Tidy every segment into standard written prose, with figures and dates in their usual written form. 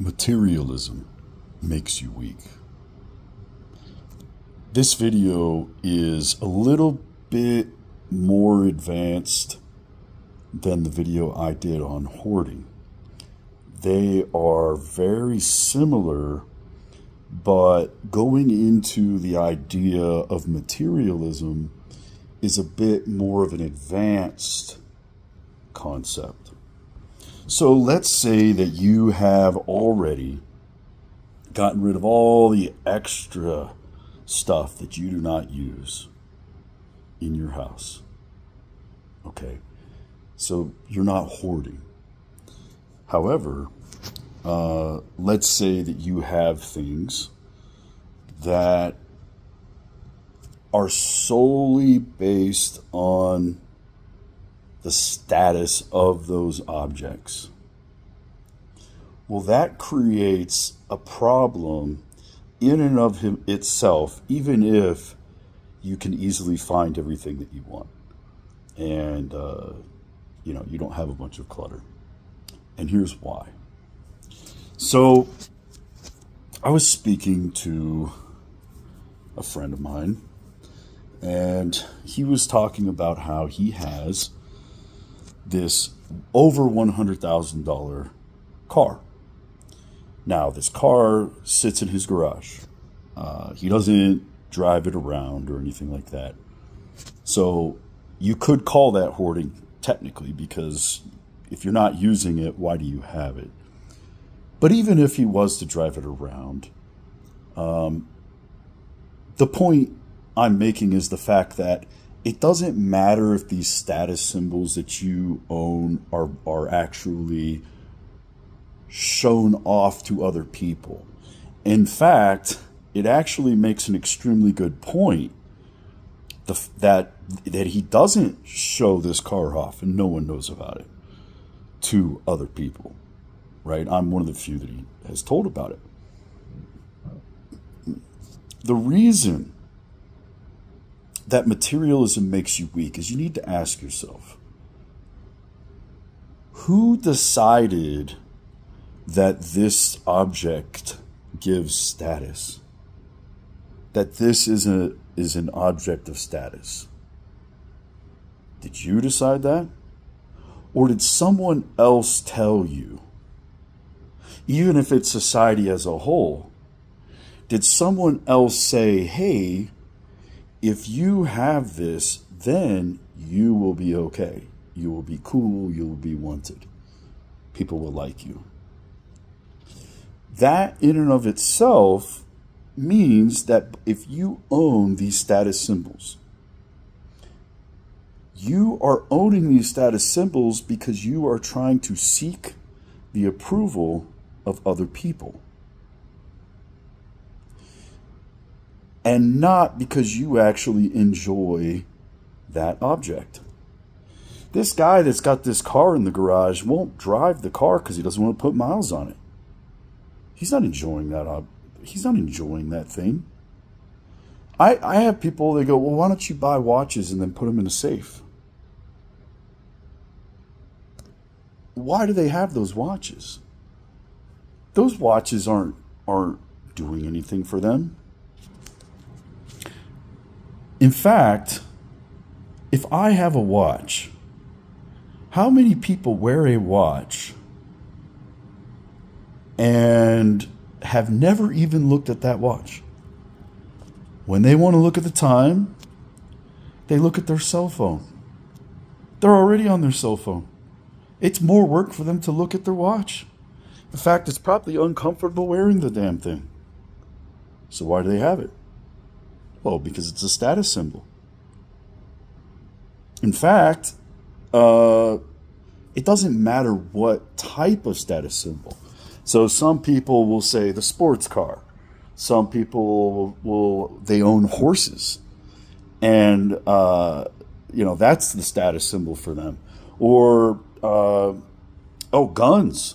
Materialism makes you weak. This video is a little bit more advanced than the video I did on hoarding. They are very similar, but going into the idea of materialism is a bit more of an advanced concept. So let's say that you have already gotten rid of all the extra stuff that you do not use in your house. Okay, so you're not hoarding. However, let's say that you have things that are solely based on the status of those objects. Well, that creates a problem in and of itself, even if you can easily find everything that you want. And, you don't have a bunch of clutter. And here's why. So, I was speaking to a friend of mine, and he was talking about how he has this over $100,000 car. Now, this car sits in his garage. He doesn't drive it around or anything like that. So you could call that hoarding technically, because if you're not using it, why do you have it? But even if he was to drive it around, the point I'm making is the fact that it doesn't matter if these status symbols that you own are actually shown off to other people. In fact, it actually makes an extremely good point that he doesn't show this car off and no one knows about it to other people, right? I'm one of the few that he has told about it. The reason that materialism makes you weak is you need to ask yourself, who decided that this object gives status? That this is an object of status? Did you decide that? Or did someone else tell you? Even if it's society as a whole, did someone else say, hey, if you have this, then you will be okay. You will be cool. You will be wanted. People will like you. That in and of itself means that if you own these status symbols, you are owning these status symbols because you are trying to seek the approval of other people. And not because you actually enjoy that object. This guy that's got this car in the garage won't drive the car because he doesn't want to put miles on it. He's not enjoying that. He's not enjoying that thing. I have people, they go, well, why don't you buy watches and then put them in a safe? Why do they have those watches? Those watches aren't doing anything for them. In fact, if I have a watch, how many people wear a watch and have never even looked at that watch? When they want to look at the time, they look at their cell phone. They're already on their cell phone. It's more work for them to look at their watch. In fact, it's probably uncomfortable wearing the damn thing. So why do they have it? Well, because it's a status symbol. In fact, it doesn't matter what type of status symbol. So some people will say the sports car. Some people they own horses. And, that's the status symbol for them. Or, guns.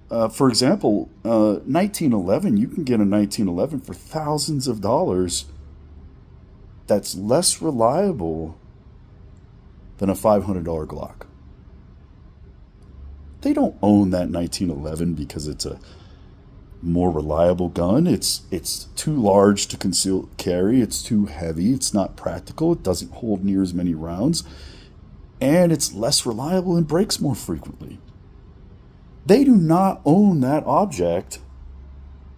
For example, 1911, you can get a 1911 for thousands of dollars. That's less reliable than a $500 Glock. They don't own that 1911 because it's a more reliable gun. It's too large to conceal carry. It's too heavy. It's not practical. It doesn't hold near as many rounds. And it's less reliable and breaks more frequently. They do not own that object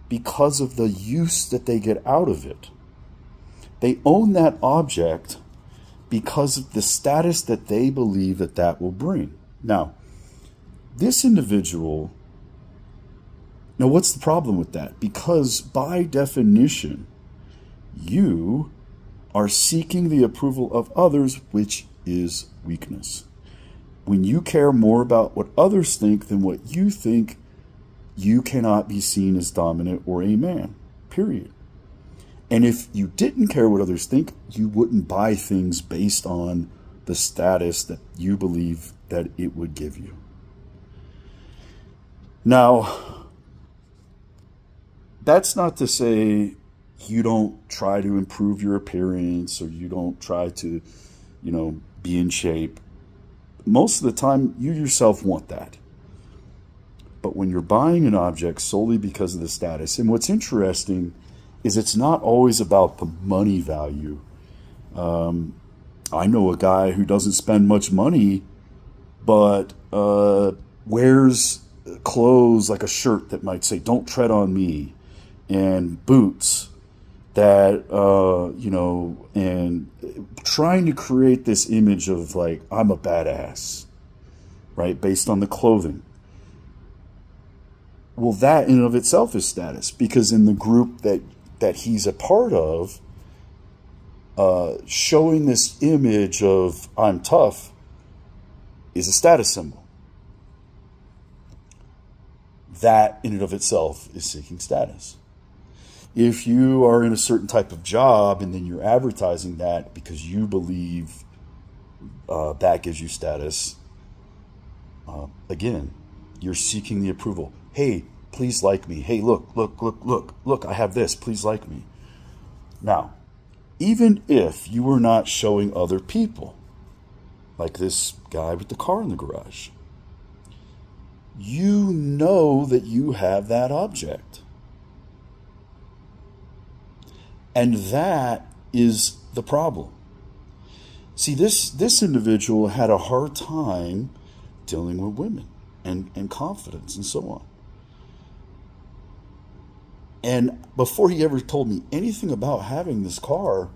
because of the use that they get out of it. They own that object because of the status that they believe that that will bring. Now, this individual, now what's the problem with that? Because by definition, you are seeking the approval of others, which is weakness. When you care more about what others think than what you think, you cannot be seen as dominant or a man, period. And if you didn't care what others think, you wouldn't buy things based on the status that you believe that it would give you. Now, that's not to say you don't try to improve your appearance or you don't try to, be in shape. Most of the time, you yourself want that. But when you're buying an object solely because of the status, and what's interesting is it's not always about the money value. I know a guy who doesn't spend much money, but wears clothes like a shirt that might say, "Don't tread on me," and boots that, and trying to create this image of like, I'm a badass, right? Based on the clothing. Well, that in and of itself is status, because in the group that he's a part of, showing this image of I'm tough is a status symbol. That in and of itself is seeking status. If you are in a certain type of job and then you're advertising that because you believe that gives you status, again, you're seeking the approval. Hey, please like me. Hey, look, I have this. Please like me. Now, even if you were not showing other people, like this guy with the car in the garage, you know that you have that object. And that is the problem. See, this individual had a hard time dealing with women and confidence and so on. And before he ever told me anything about having this car,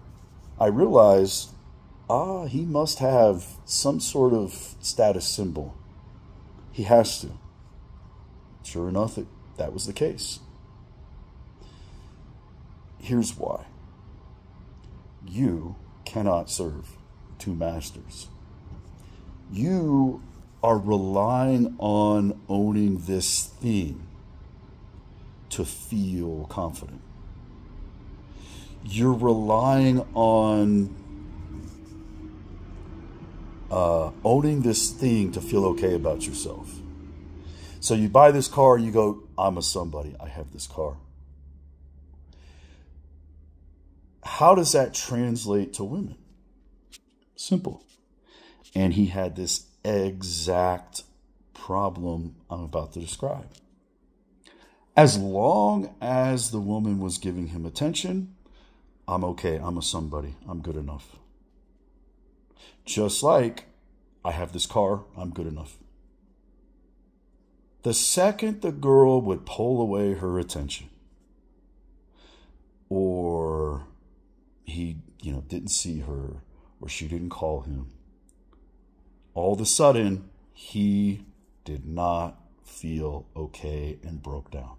I realized, he must have some sort of status symbol. He has to. Sure enough, that was the case. Here's why. You cannot serve two masters. You are relying on owning this thing to feel confident. You're relying on owning this thing to feel okay about yourself. So you buy this car, you go, I'm a somebody, I have this car. How does that translate to women? Simple. And he had this exact problem I'm about to describe. As long as the woman was giving him attention, I'm okay, I'm a somebody, I'm good enough. Just like, I have this car, I'm good enough. The second the girl would pull away her attention, or he, didn't see her, or she didn't call him, all of a sudden, he did not feel okay and broke down.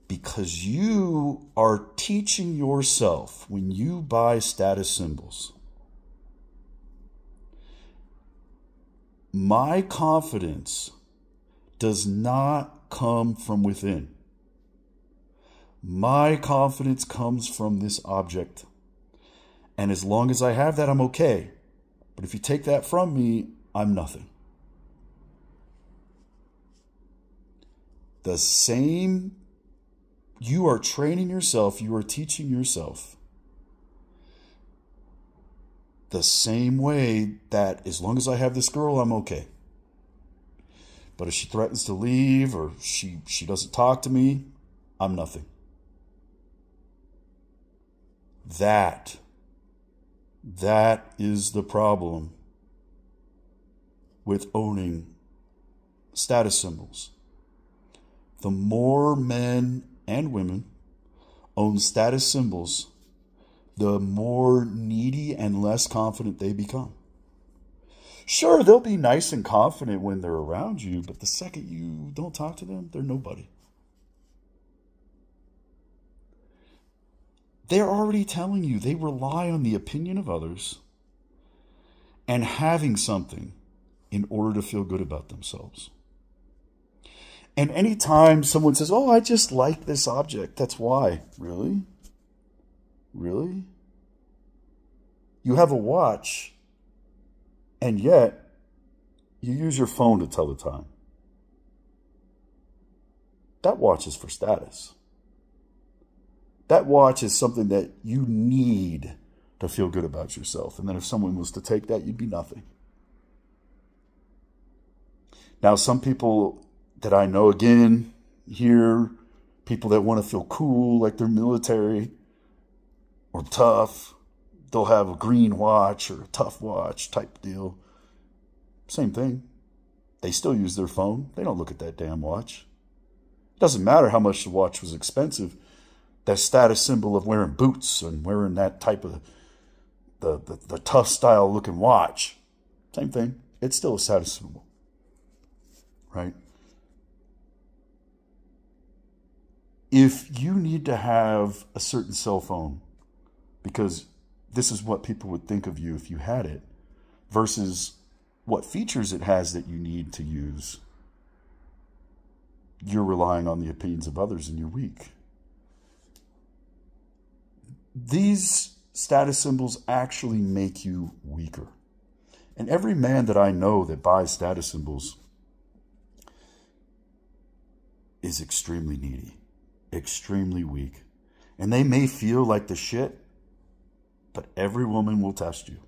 Because you are teaching yourself, when you buy status symbols, my confidence does not come from within. My confidence comes from this object. And as long as I have that, I'm okay. But if you take that from me, I'm nothing. The same, you are training yourself, you are teaching yourself the same way that as long as I have this girl, I'm okay. But if she threatens to leave or she doesn't talk to me, I'm nothing. That is the problem with owning status symbols. The more men and women own status symbols, the more needy and less confident they become. Sure, they'll be nice and confident when they're around you, but the second you don't talk to them, they're nobody. They're already telling you they rely on the opinion of others and having something in order to feel good about themselves. And anytime someone says, oh, I just like this object, that's why. Really? Really? You have a watch, and yet you use your phone to tell the time. That watch is for status. That watch is something that you need to feel good about yourself. And then if someone was to take that, you'd be nothing. Now, some people that I know, again, here, people that want to feel cool, like they're military or tough, they'll have a green watch or a tough watch type deal. Same thing. They still use their phone. They don't look at that damn watch. It doesn't matter how much the watch was expensive. That status symbol of wearing boots and wearing that type of the tough style looking watch. Same thing. It's still a status symbol. Right? If you need to have a certain cell phone because this is what people would think of you if you had it versus what features it has that you need to use, you're relying on the opinions of others and you're weak. These status symbols actually make you weaker. And every man that I know that buys status symbols is extremely needy, extremely weak. And they may feel like the shit, but every woman will test you.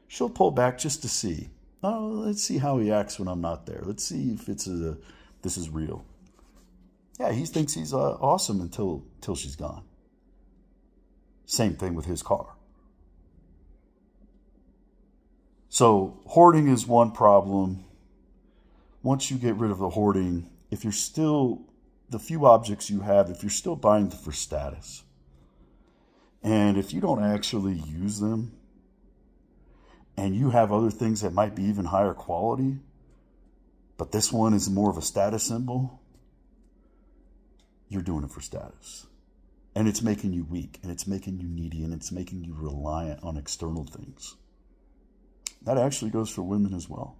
She'll pull back just to see. Oh, let's see how he acts when I'm not there. Let's see if this is real. Yeah, he thinks he's awesome until she's gone. Same thing with his car. So hoarding is one problem. Once you get rid of the hoarding, if you're still, the few objects you have, if you're still buying for status, and if you don't actually use them, and you have other things that might be even higher quality, but this one is more of a status symbol, you're doing it for status. And it's making you weak, and it's making you needy, and it's making you reliant on external things. That actually goes for women as well.